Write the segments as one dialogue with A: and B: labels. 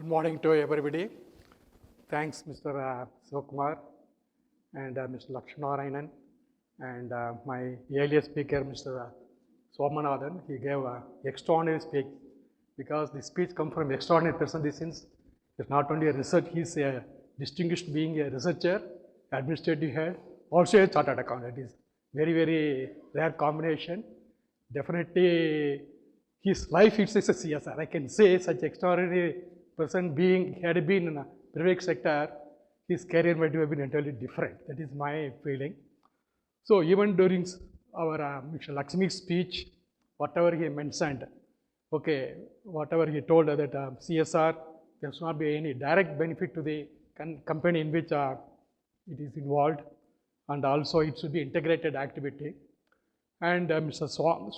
A: Good morning to everybody. Thanks, Mr. Sivakumar and Mr. Lakshmanarayanan and my earlier speaker, Mr. Swaminathan. He gave an extraordinary speech because the speech comes from extraordinary person. This is not only a research, he is a distinguished being, a researcher, administrative head, also a chartered accountant. It is very, very rare combination. Definitely, his life itself is a CSR. I can say such extraordinary person had been in a private sector, his career might have been entirely different. That is my feeling. So even during our Mr. Lakshmi's speech, whatever he mentioned, okay, whatever he told that CSR, there should not be any direct benefit to the company in which it is involved, and also it should be integrated activity. And Mr.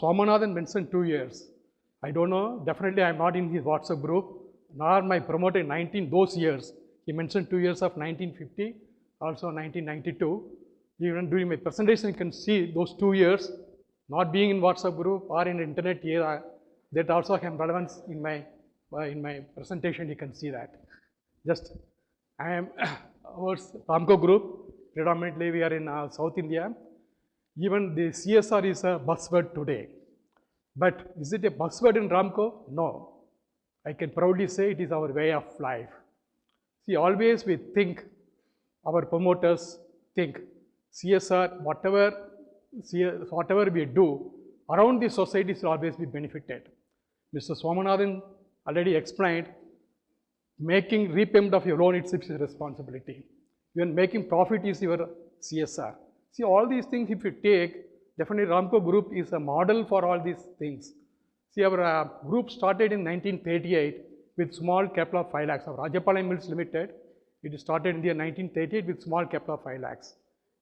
A: Swaminathan mentioned 2 years. I don't know, definitely I am not in his WhatsApp group, nor my promoter in those years. He mentioned 2 years of 1950, also 1992. Even during my presentation, you can see those 2 years not being in WhatsApp group or in internet era. That also have relevance in my presentation. You can see that. Just I am our Ramco group. Predominantly, we are in South India. Even the CSR is a buzzword today. But is it a buzzword in Ramco? No. I can proudly say it is our way of life. See, always we think, our promoters think, CSR, whatever we do, around the society will always be benefited. Mr. Swaminathan already explained, making repayment of your loan itself is a responsibility. Even making profit is your CSR. See, all these things if you take, definitely Ramco Group is a model for all these things. See, our group started in 1938 with small capital of 5 lakhs. Our Rajapalayam Mills Limited, it started in the year 1938 with small capital of 5 lakhs.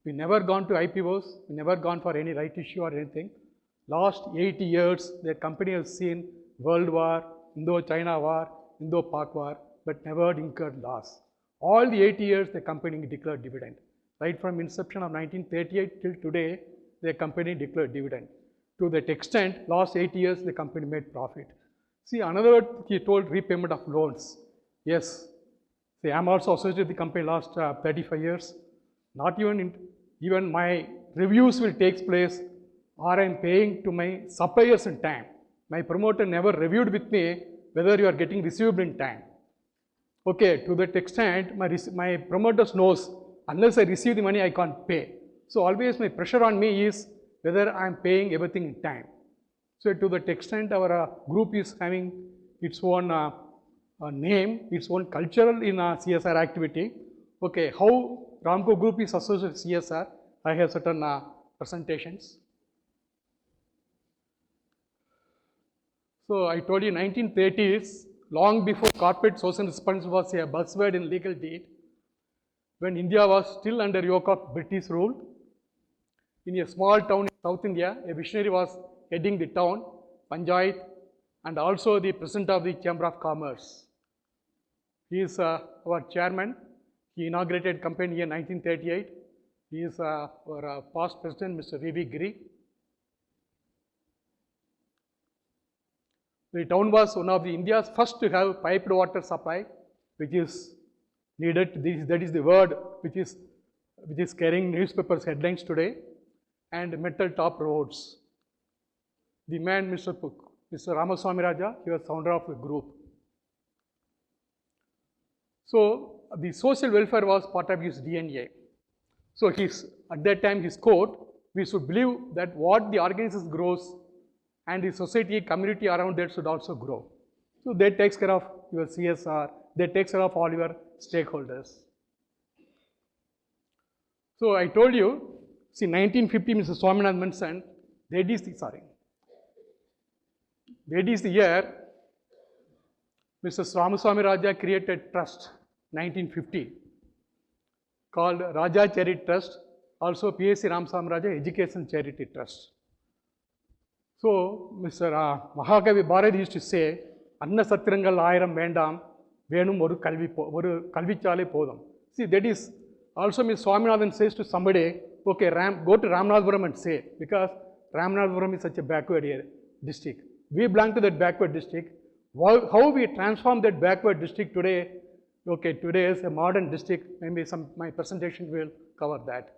A: We never gone to IPOs, we never gone for any right issue or anything. Last 80 years, the company has seen World War, Indo-China War, Indo-Pak War, but never incurred loss. All the 80 years, the company declared dividend. Right from inception of 1938 till today, the company declared dividend. To that extent, last 8 years, the company made profit. See, another word he told, repayment of loans. Yes, see, I am also associated with the company last 35 years. Not even my reviews will take place or I am paying to my suppliers in time. My promoter never reviewed with me whether you are getting received in time. Okay, to that extent, my promoters knows, unless I receive the money, I can't pay. So always my pressure on me is whether I am paying everything in time. So to that extent, our group is having its own name, its own cultural in CSR activity. Okay, how Ramco Group is associated with CSR, I have certain presentations. So I told you 1930s, long before corporate social responsibility was a buzzword in legal deed, when India was still under yoke of British rule. In a small town in South India, a visionary was heading the town, Panchayat, and also the president of the Chamber of Commerce. He is our chairman. He inaugurated company in 1938. He is our past president, Mr. V. Giri. The town was one of the India's first to have piped water supply, which is needed. That is the word which is carrying newspapers headlines today. And metal top roads. The man, Mr. Ramaswamy Raja, he was founder of the group. So the social welfare was part of his DNA. So at that time his quote, we should believe that what the organization grows and the society, community around that should also grow. So that takes care of your CSR, that takes care of all your stakeholders. So I told you, see, 1950, Mr. Swaminathan mentioned, that is the year Mr. Ramaswamy Raja created trust, 1950, called Raja Charity Trust, also PSC Ramaswamy Raja Education Charity Trust. So, Mr. Mahakavi Bharati used to say, Anna Satrangal Ayiram Vendam, Venum Oru Kalvichale Podam. See, that is also Mr. Swaminathan says to somebody, okay, go to Ramanathapuram and say, because Ramanathapuram is such a backward district. We belong to that backward district. How we transform that backward district today, okay, today is a modern district, maybe my presentation will cover that.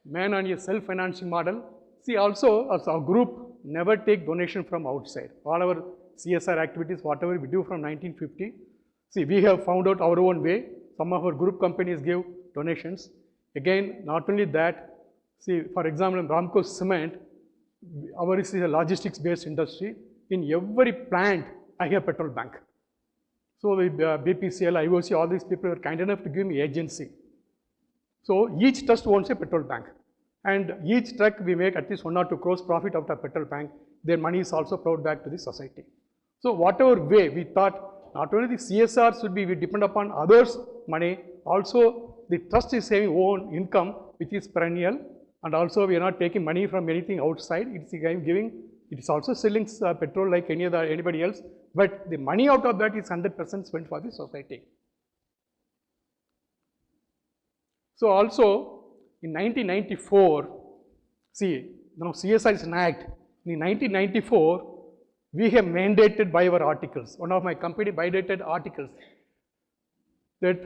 A: Man on a self-financing model. See, also, as our group never take donation from outside. All our CSR activities, whatever we do from 1950, see, we have found out our own way. Some of our group companies give donations. Again, not only that, see, for example, in Ramco Cement, ours is a logistics-based industry. In every plant, I have petrol bank. So the BPCL, IOC, all these people are kind enough to give me agency. So each trust owns a petrol bank. And each truck we make at least 1 or 2 crores profit out of petrol bank. Their money is also plowed back to the society. So whatever way we thought, not only the CSR should be, we depend upon others' money, also the trust is saving own income, which is perennial. And also we are not taking money from anything outside. It's giving, it is also selling petrol like anybody else. But the money out of that is 100% spent for the society. So also in 1994, see, now CSR is an act. In 1994, we have mandated by our articles, one of my company mandated articles, that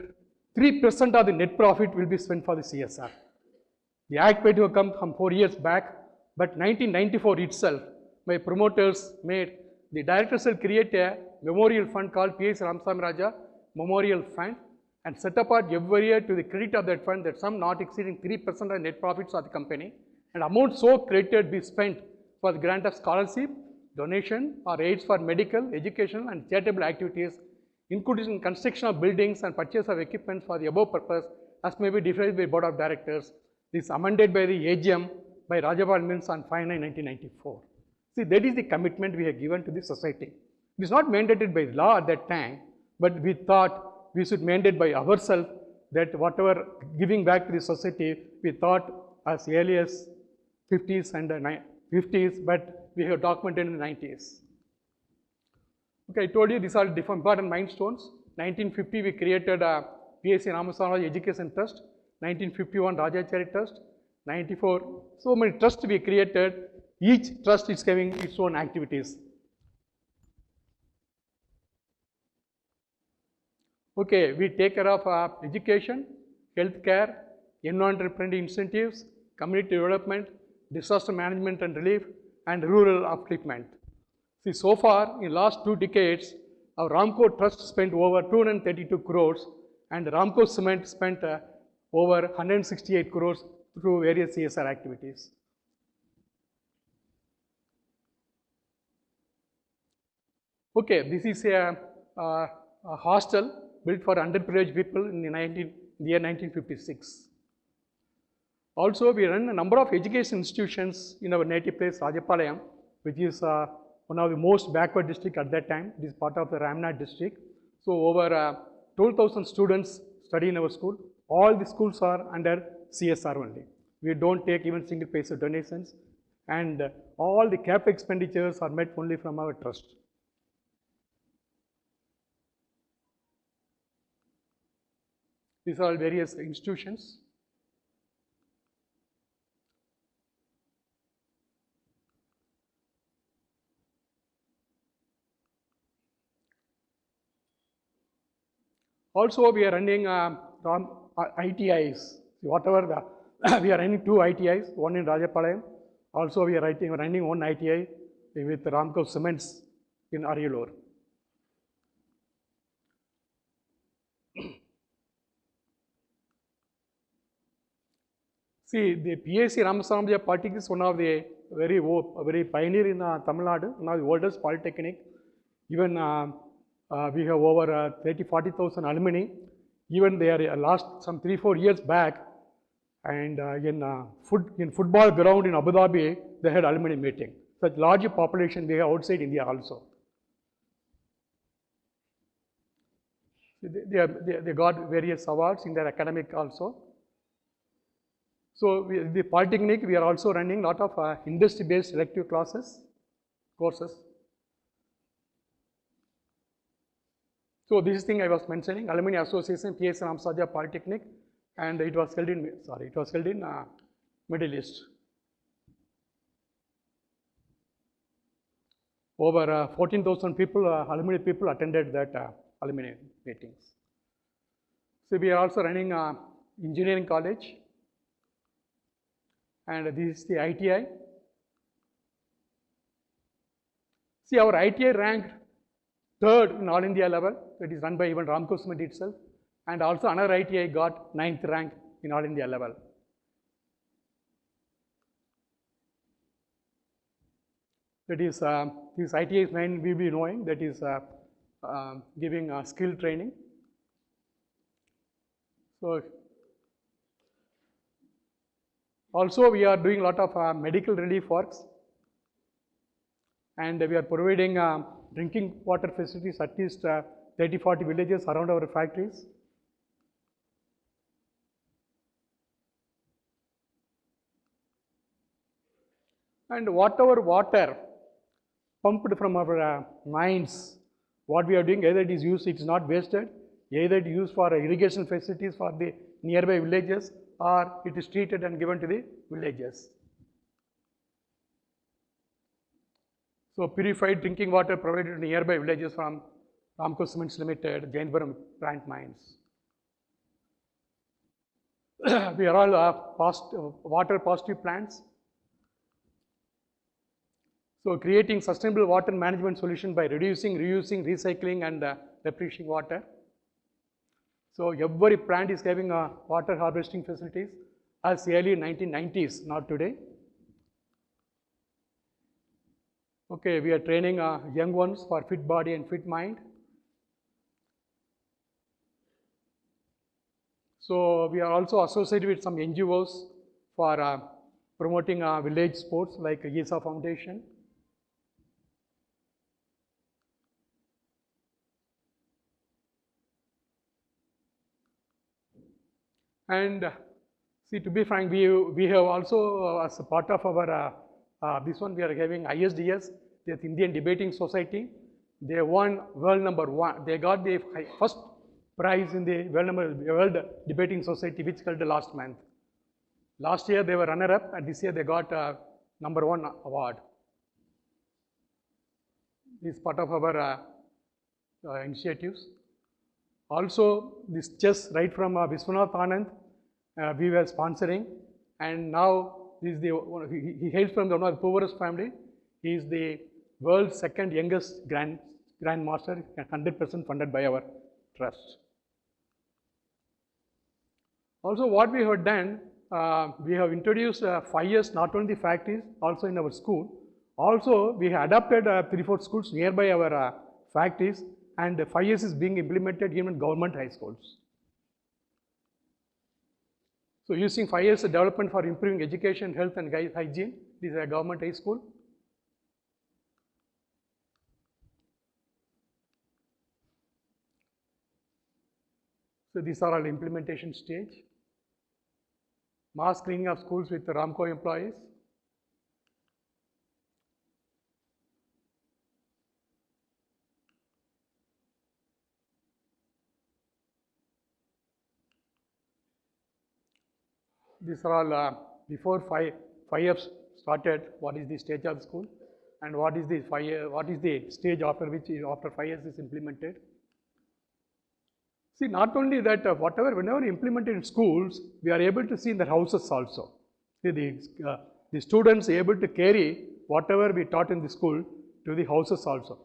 A: 3% of the net profit will be spent for the CSR. The act might have come from 4 years back, but 1994 itself, my promoters made, the directors will create a memorial fund called P.S. Ramsam Raja Memorial Fund and set apart every year to the credit of that fund that sum not exceeding 3% of net profits of the company, and amount so credited be spent for the grant of scholarship, donation or aids for medical, educational and charitable activities, including construction of buildings and purchase of equipment for the above purpose as may be decided by Board of Directors. This is amended by the AGM by Rajapal Mills on 5/9/1994. See, that is the commitment we have given to the society. It is not mandated by law at that time, but we thought we should mandate by ourselves that whatever giving back to the society, we thought as early as 50s and 50s, but we have documented in the 90s. Okay, I told you these are different important milestones. 1950, we created a PSC Ramaswamy Education Trust. 1951, Rajachari Trust. 94, so many trusts we created. Each trust is having its own activities. Okay, we take care of education, healthcare, environmental friendly incentives, community development, disaster management and relief, and rural upliftment. See, so far in last 2 decades, our Ramco Trust spent over 232 crores and Ramco Cement spent over 168 crores through various CSR activities. Okay, this is a hostel built for underprivileged people in the year 1956. Also, we run a number of education institutions in our native place, Rajapalayam, which is one of the most backward district at that time. It is part of the Ramnad district. So, over 12,000 students study in our school. All the schools are under CSR only. We don't take even single paise of donations, and all the capital expenditures are met only from our trust. These are all various institutions. Also, we are running ITIs. Whatever the we are running 2 ITIs, one in Rajapalayam. Also, we are running one ITI with Ramco Cements in Ariyalur. See, the PAC Ramaswamy Polytechnic is one of the very pioneer in Tamil Nadu, one of the oldest polytechnic. Even we have over 40,000 alumni. Even they are last some 3-4 years back, and in football ground in Abu Dhabi, they had alumni meeting. Such large population we have outside India also. They got various awards in their academic also. So, the Polytechnic, we are also running a lot of industry-based elective courses. So, this thing I was mentioning, Alumni Association, PS Ramsaja Polytechnic, and it was held in, Middle East. Over 14,000 people, alumni people attended that alumni meetings. So we are also running engineering college, and this is the ITI. See, our ITI ranked third in all India level. That is run by even Ramco Cements itself, and also another ITI got 9th rank in all India level. That is, this ITI 9 we will be knowing, that is giving skill training. So, also we are doing a lot of medical relief works, and we are providing drinking water facilities at least 30-40 villages around our factories. And whatever water pumped from our mines, what we are doing, either it is used, it is not wasted, either it is used for irrigation facilities for the nearby villages, or it is treated and given to the villages. So, purified drinking water provided to nearby villages from Ramco Cements Limited, Jainpuram plant mines. We are all water positive plants. So, creating sustainable water management solution by reducing, reusing, recycling and replenishing water. So, every plant is having water harvesting facilities as early 1990s, not today. Okay, we are training young ones for fit body and fit mind. So, we are also associated with some NGOs for promoting village sports like ESA Foundation. And see, to be frank, we have also as a part of our this one, we are having ISDS, the Indian Debating Society. They won world #1. They got the first prize in the World Debating Society, which held last month. Last year they were runner-up, and this year they got #1 award. This is part of our initiatives. Also, this chess right from Viswanath Anand, we were sponsoring, and now this is he hails from one of the poorest family. He is the world's second youngest grandmaster, 100% funded by our trust. Also, what we have done, we have introduced 5 years not only the factories, also in our school. Also, we have adapted 3-4 schools nearby our factories, and 5 years is being implemented even in government high schools. So, using 5 years development for improving education, health and hygiene, this is a government high school. So, these are all implementation stage. Mass cleaning of schools with the Ramco employees. These are all before 5 years started, what is the stage of school, and what is the stage after which after 5 years is implemented. See, not only that, whenever implemented in schools, we are able to see in the houses also. See, the students are able to carry whatever we taught in the school to the houses also.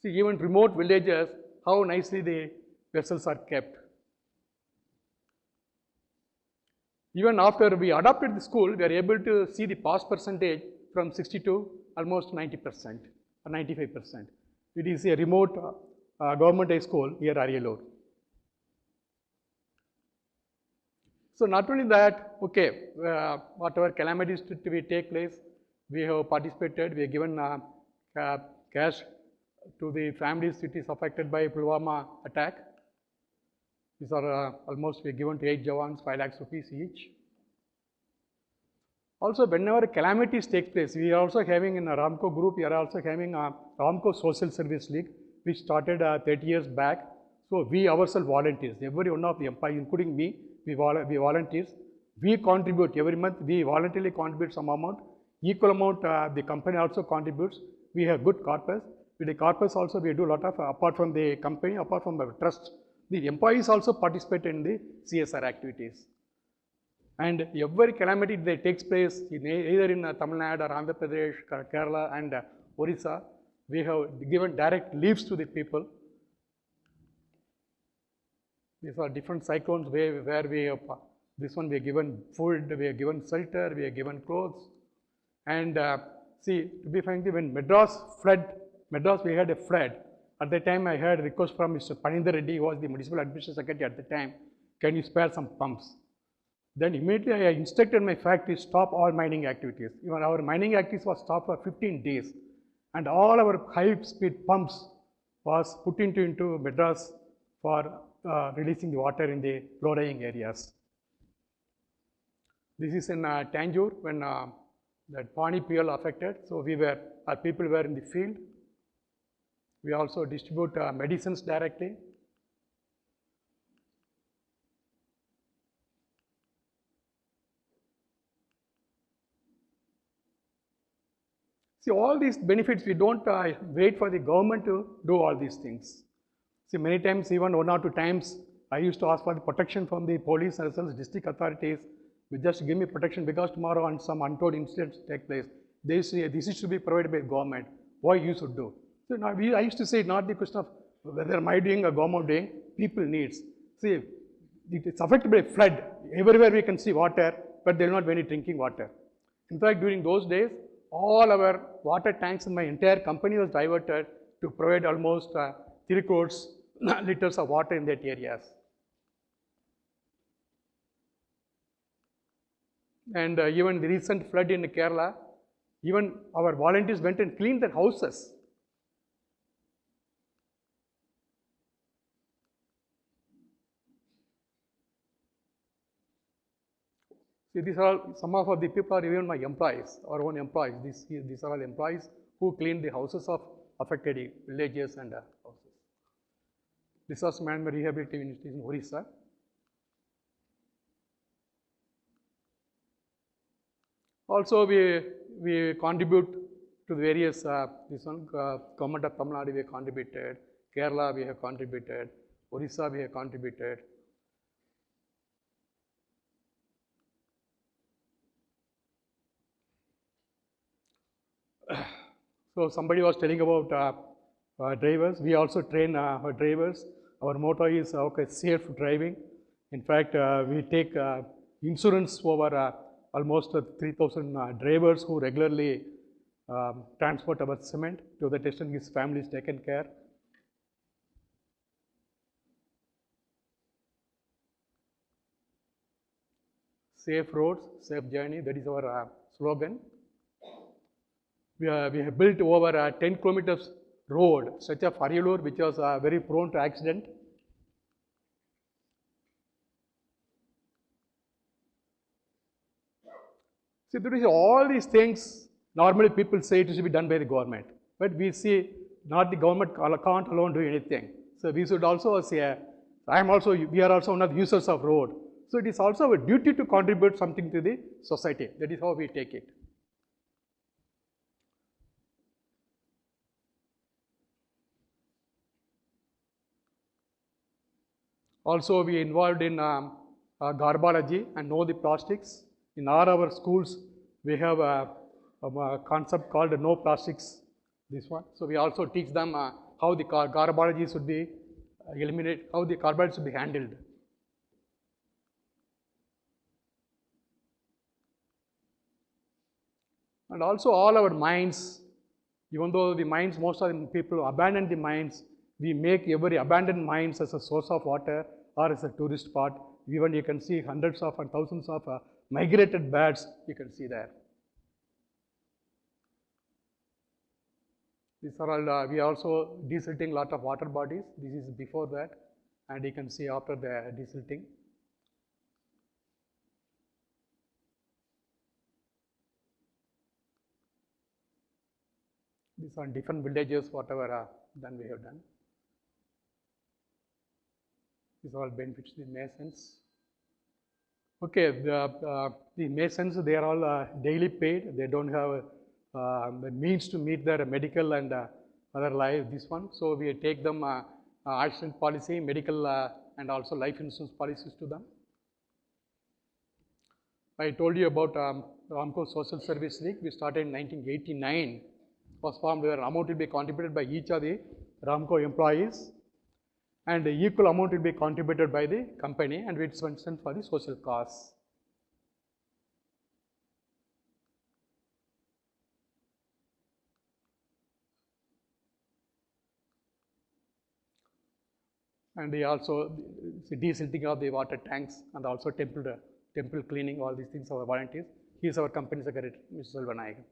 A: See, even remote villages, how nicely the vessels are kept. Even after we adopted the school, we are able to see the pass percentage from 60 to almost 90% or 95%. It is a remote government high school near Ariyalur. So, not only that, okay, whatever calamities to take place, we have participated, we have given cash to the families it is affected by Pulwama attack. These are almost we have given to 8 Jawans 5 lakhs rupees each. Also, whenever calamities take place, we are also having in a Ramco group, we are also having a Ramco Social Service League, which started 30 years back. So, we ourselves volunteers, every one of the employees, including me, we volunteers. We contribute every month, we voluntarily contribute some amount, equal amount the company also contributes. We have good corpus. With the corpus also we do a lot of, apart from the company, apart from the trust, the employees also participate in the CSR activities. And every calamity that takes place either in Tamil Nadu or Andhra Pradesh, Kerala and Orissa, we have given direct leaves to the people. These are different cyclones where we have, this one we have given food, we have given shelter, we have given clothes. And see, to be frankly, when Madras we had a flood. At the time I had a request from Mr. Panindar Reddy, who was the municipal administration secretary at the time, can you spare some pumps? Then immediately I instructed my factory to stop all mining activities. Even our mining activities was stopped for 15 days. And all our high-speed pumps was put into Madras for releasing the water in the low-lying areas. This is in Tanjore when that Pani PL affected. So our people were in the field. We also distribute medicines directly. See, all these benefits, we don't wait for the government to do all these things. See, many times, even 1 or 2 times, I used to ask for the protection from the police as well as district authorities. We just give me protection because tomorrow and some untold incidents take place. They say this is to be provided by the government. Why you should do? So now I used to say not the question of whether am I doing or government doing, people needs. See, it's affected by flood. Everywhere we can see water, but there will not be any drinking water. In fact, during those days, all our water tanks in my entire company was diverted to provide almost 3 crores liters of water in that areas. And even the recent flood in Kerala, even our volunteers went and cleaned their houses. See, these are all, some of the people are even my employees, our own employees. These are all employees who clean the houses of affected villages and houses. Disaster management rehabilitation institute in Orissa. Also, we contribute to the various, government of Tamil Nadu we have contributed, Kerala we have contributed, Orissa we have contributed. So somebody was telling about drivers. We also train our drivers. Our motto is safe driving. In fact, we take insurance over almost 3,000 drivers who regularly transport our cement to the extent his family is taken care. Safe roads, safe journey, that is our slogan. We have built over 10 kilometers road, such as Faryalur, which was very prone to accident. See, there is all these things, normally people say it should be done by the government. But we see not the government can't alone do anything. So we should also say, we are also one of the users of road. So it is also our duty to contribute something to the society. That is how we take it. Also, we involved in garbology and know the plastics. In all our schools, we have a concept called no plastics, this one. So we also teach them how the garbology should be eliminated, how the garbage should be handled. And also all our mines, even though the mines, most of the people abandon the mines, we make every abandoned mines as a source of water or as a tourist spot. Even you can see hundreds of and thousands of migrated birds, you can see there. These are all, we are also desilting a lot of water bodies. This is before that, and you can see after the desilting. These are different villages, whatever done we have done. These are all benefits to the masons. Okay, the masons, they are all daily paid. They don't have the means to meet their medical and other life, this one. So we take them accident policy, medical and also life insurance policies to them. I told you about Ramco Social Service League. We started in 1989. Was formed where amount will be contributed by each of the Ramco employees, and the equal amount will be contributed by the company, and it's sent for the social cause. And they also desilting of the water tanks and also temple cleaning, all these things are volunteers. He is our company secretary, Mr. Selvanayagan.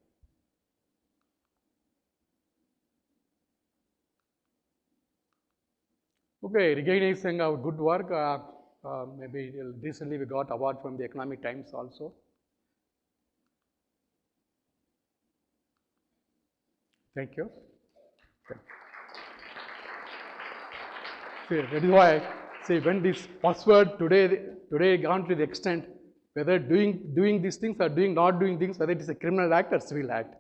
A: Okay, recognizing our good work, maybe recently we got award from the Economic Times also. Thank you. See, that is why, see, when this password today gone to the extent, whether doing these things or not doing things, whether it is a criminal act or civil act.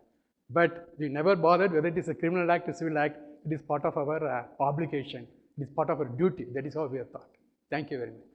A: But we never bothered whether it is a criminal act or civil act. It is part of our obligation. It is part of our duty. That is how we are taught. Thank you very much.